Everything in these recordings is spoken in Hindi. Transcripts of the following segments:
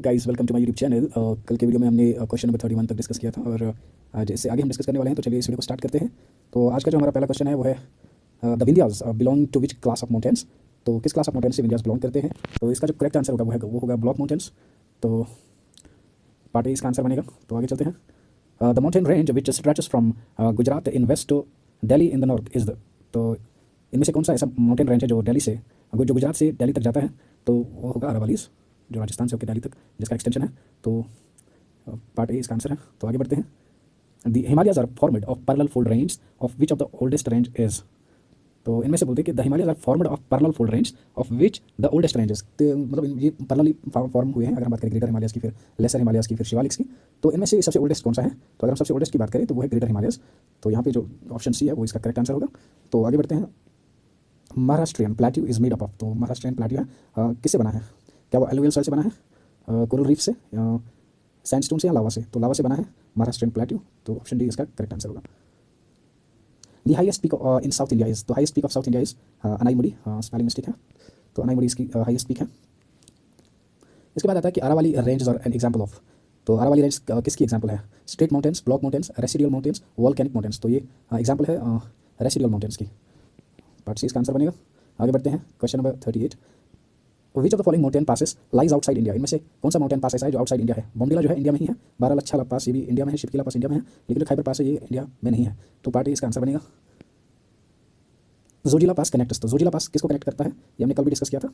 Guys, welcome to my YouTube channel. कल के वीडियो में हमने क्वेश्चन नंबर 31 तक डिस्कस किया था और आज इससे आगे हम डिस्कस करने वाले हैं। तो चलिए इस वीडियो को स्टार्ट करते हैं। तो आज का जो हमारा पहला क्वेश्चन है वो है the Vindhyas belong to which class of mountains. तो किस क्लास ऑफ माउंटेन्स से विंध्यास बिलोंग करते हैं। तो इसका जो करेक्ट आंसर होगा वो होगा ब्लॉक माउंटेन्स। तो पार्ट ए इसका आंसर बनेगा। तो आगे चलते हैं। The mountain range which stretches from Gujarat in west to Delhi in the north is the. तो इनमें से कौन सा ऐसा माउंटेन रेंज है जो दिल्ली से जो गुजरात से दिल्ली तक जाता है। तो वो होगा अरावलीज, जो राजस्थान से होकर दिल्ली तक जिसका एक्सटेंशन है। तो पार्ट ए इसका आंसर है। तो आगे बढ़ते हैं। The Himalayas are formed of parallel fold range of which of the oldest range is. तो इनमें से बोलते हैं कि the Himalayas are formed of parallel fold range of which the oldest range is. तो मतलब ये पैरेलली फॉर्म हुए हैं। अगर हम बात करें ग्रेटर हिमालयस की, फिर लेसर हिमालयस की, फिर शिवालिक्स की, तो इनमें से सबसे ओल्डेस्ट कौन सा है। तो अगर हम सबसे ओल्डेस्ट की बात करें तो वो है ग्रेटर हिमालयस। तो यहाँ पे जो ऑप्शन सी है वो इसका करेक्ट आंसर होगा। तो आगे बढ़ते हैं। Maharashtrian plateau is made up of. तो महाराष्ट्रियन प्लेट्यू है किससे बना है। क्या वो एलुवियल सॉइल से बना है, कोरल रीफ से, सैंडस्टोन से, या लावा से। तो लावा से बना है महाराष्ट्रियन प्लेट्यू। तो ऑप्शन डी इसका करेक्ट आंसर होगा। The highest peak in South India is. तो highest peak of South India is Anaimudi. Spelling mistake है, तो अनाईमुड़ी इसकी हाईएस्ट पीक है। इसके बाद आता है कि अरावली रेंज और एन एग्जाम्पल ऑफ। तो अरावली रेंज किसकी एग्जाम्पल है। Straight mountains, block mountains, residual mountains, volcanic mountains. तो ये एग्जाम्पल है रेसिडियल माउंटेन्स की। पार्ट सी इसका आंसर बनेगा। आगे बढ़ते हैं। Question number 38। Which of the following mountain passes lies outside India. इनमें से कौन सा माउंटेन पासेस है जो आउटसाइड इंडिया है। बॉम्बेला जो है इंडिया में ही है, बारालाछा पास ये भी इंडिया में है, शिपकीला पास इंडिया में है, लेकिन जो खैबर पास है ये इंडिया में नहीं है। तो पार्ट ए इसका आंसर बनेगा। जोजिला पास कनेक्ट्स। तो जोजिला पास किसको कनेक्ट करता है ये हमने कल भी डिस्कस किया था।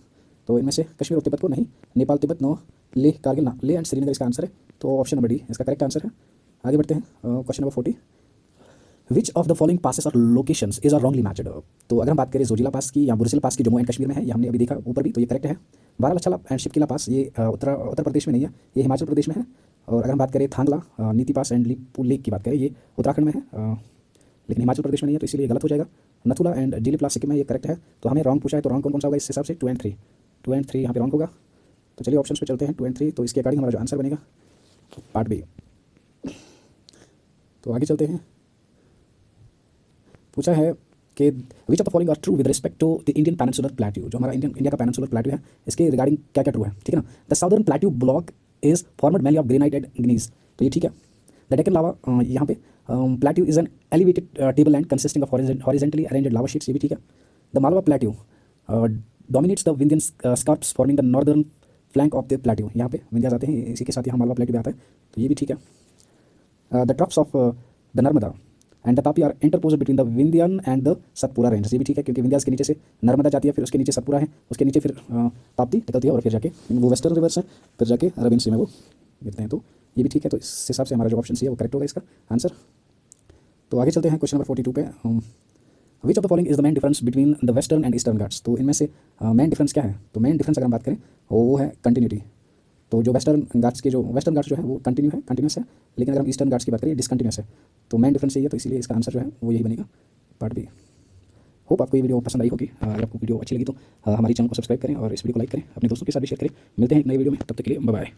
तो इनमें से कश्मीर और तिब्बत को नहीं, नेपाल, तिब्बत नो, लेह, कारगिल ना, लेह एंड श्रीनगर इसका आंसर है। तो ऑप्शन नंबर डी इसका करेक्ट आंसर है। आगे बढ़ते हैं। Question number 40। Which of the following passes और locations is are wrongly matched. तो अगर हम बात करें जोजिला पास की या बुरसिल पास की, जम्मू एंड कश्मीर में है, ये हमने अभी देखा ऊपर भी, तो ये करेक्ट है। बारालाछा एंड शिपकीला पास ये उत्तर प्रदेश में नहीं है, ये हिमाचल प्रदेश में है। और अगर हम बात करें थांगला, नीति पास एंड लिपू लेक की बात करें, ये उत्तराखंड में है, लेकिन हिमाचल प्रदेश में नहीं है, तो इसीलिए गलत हो जाएगा। नथुला एंड जिलीप पास सिक्किम में, ये करेक्ट है। तो हमें रॉन्ग पूछा है, तो रॉन्ग कौन सा होगा इस हिसाब से। 2 एंड 3, 2 एंड 3 यहाँ पे रॉन्ग होगा। तो चलिए ऑप्शन पे चलते हैं, 2 एंड 3। तो इसके अकॉर्डिंग हमारा जो आंसर बनेगा पार्ट बी। तो आगे चलते हैं। पूछा है कि which of the following are true with respect to the Indian peninsular plateau. जो हमारा इंडिया का पेनिनसुलर प्लेट्यू है, इसके रिगार्डिंग क्या क्या ट्रू है, ठीक है ना। The southern plateau block is formed mainly of granite and gneiss. तो ये ठीक है। द डेक्कन लावा यहाँ पे plateau is an elevated table land consisting of horizontally arranged lava sheets. ये भी ठीक है। The Malwa plateau dominates the Vindhyan scarps forming the northern flank of the plateau. यहाँ पे विंध्यास आते हैं, इसी के साथ यहाँ मालवा प्लेट्यू भी आता है, तो ये भी ठीक है। The troughs of the Narmada and the Tapi are interpose between the Vindhyan and the Satpura range. ये भी ठीक है, क्योंकि विंध्यास के नीचे से नर्मदा जाती है, फिर उसके नीचे सतपुरा है, उसके नीचे फिर ताप्ती निकलती है, और फिर जाके वो वेस्टर्न रिवर्स है, फिर जाके अरबियन सी में वो गिरते हैं। तो ये भी ठीक है। तो इस हिसाब से हमारा जो ऑप्शन सी है वो करेक्ट होगा इसका आंसर। तो आगे चलते हैं क्वेश्चन नंबर 42 पे। विच of the following is the main difference between the western and eastern Ghats. तो इनमें से मेन डिफरेंस क्या है। तो मेन डिफरेंस अगर हम बात करें वो है कंटिन्यूटी। तो जो वेस्टर्न घाट्स जो है वो कंटिन्यूस है, लेकिन अगर हम ईस्टर्न घाट्स की बात करें डिसकंटिन्यूस है। तो मेन डिफरेंस यही है, तो इसीलिए इसका आंसर जो है वो यही बनेगा, पार्ट बी। होप आपको ये वीडियो पसंद आई होगी। अगर आपको वीडियो अच्छी लगी तो हमारे चैनल को सब्सक्राइब करें और इस वीडियो को लाइक करें, अपने दोस्तों के साथ भी शेयर करें। मिलते हैं एक नई वीडियो में, तब तक के लिए बाय बाय।